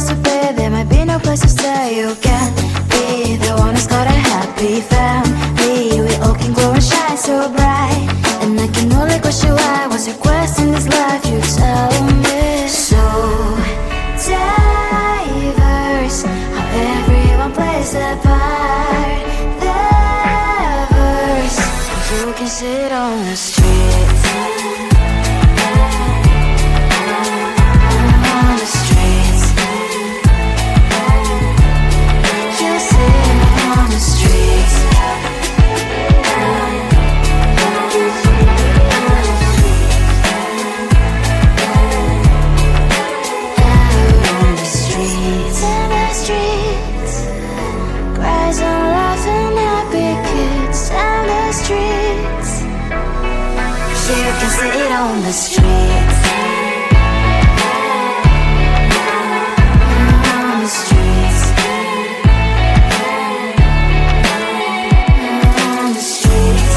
place to be, there might be no place to stay. You can't be the one who's got a happy family. We all can glow and shine so bright, and I can only question why. What's your quest in this life? You tell me. So diverse, how everyone plays their part. Their verse, you can sit on the street. You can sit on the streets. On the streets. On the streets.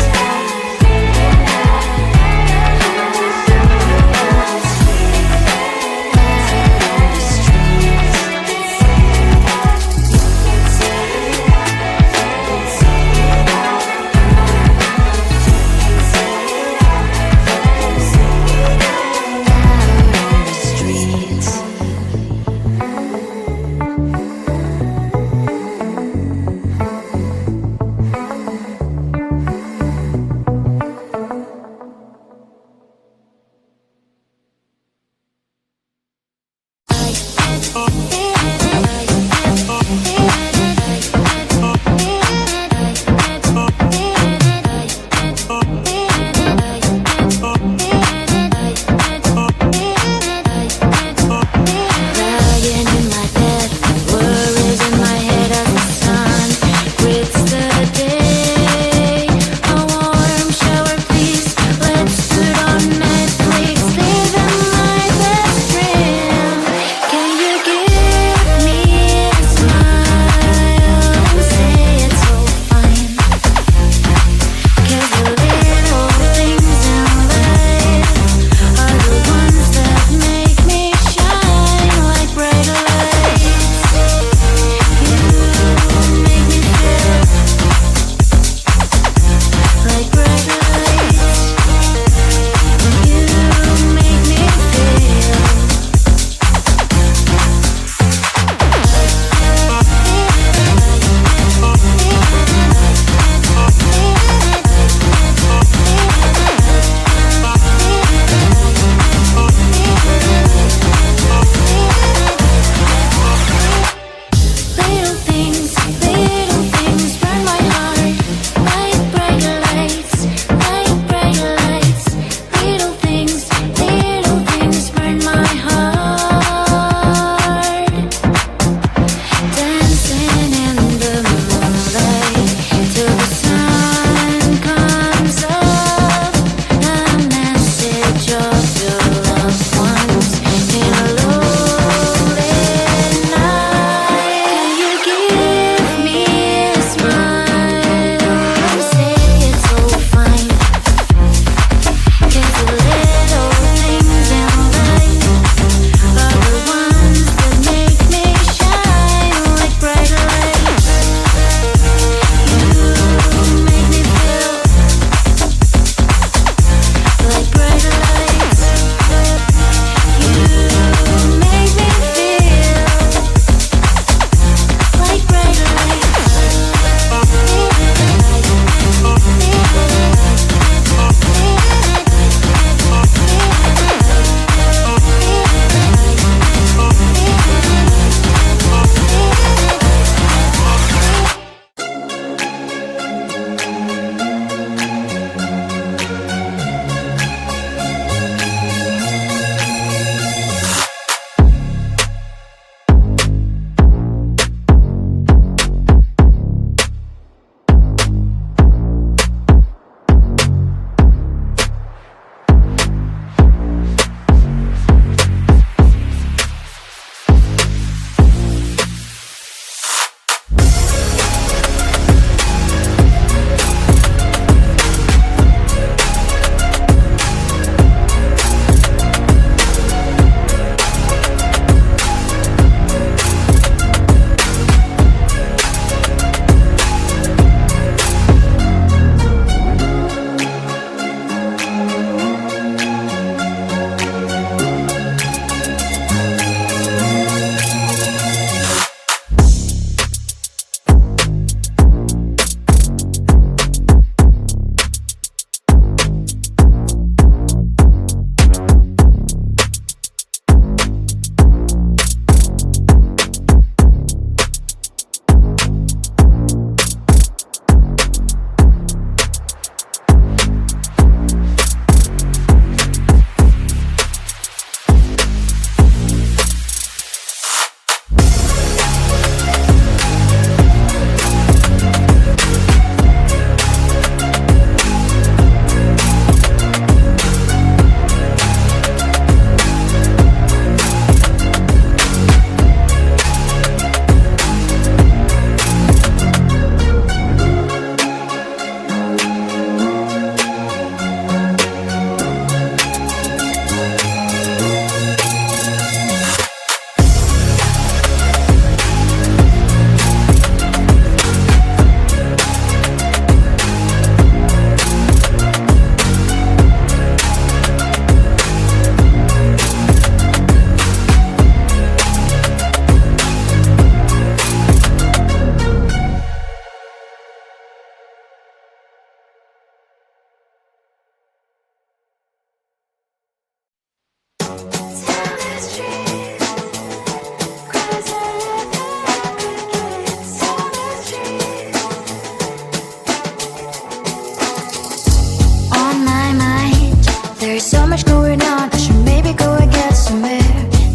There's so much going on, I should maybe go and get some air.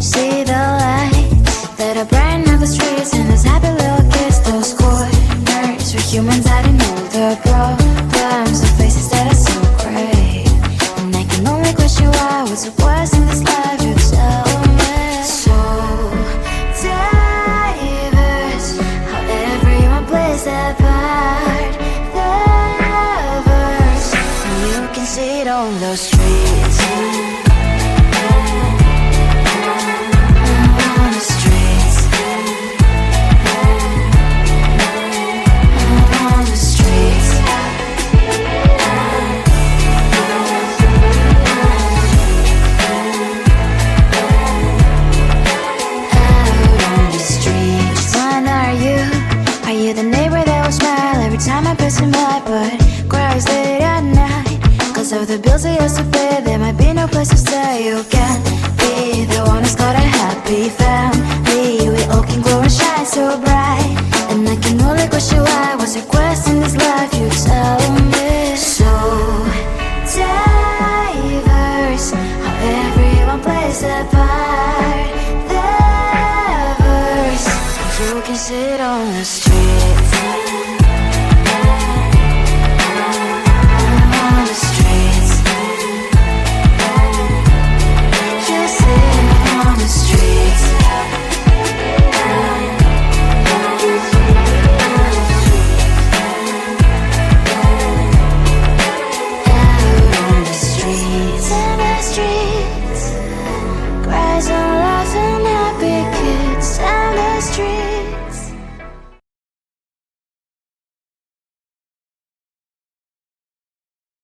See the lights that are brighten up the streets, and those happy little kids, those corners where humans hiding all the problems, the faces that are so great. And I can only question why, what's the worst in this life, you tell me. So diverse, how everyone plays their part. The verse, and you can see it on those streets. On the streets. On the streets. One, are you the neighbor that will smile every time I pass him by, but cries late at night? Cause of the bills he has to pay, there might be no place to stay. You can't be the one who's got a happy family. We all can glow and shine so bright, and I can only question why, what's your quest in this life?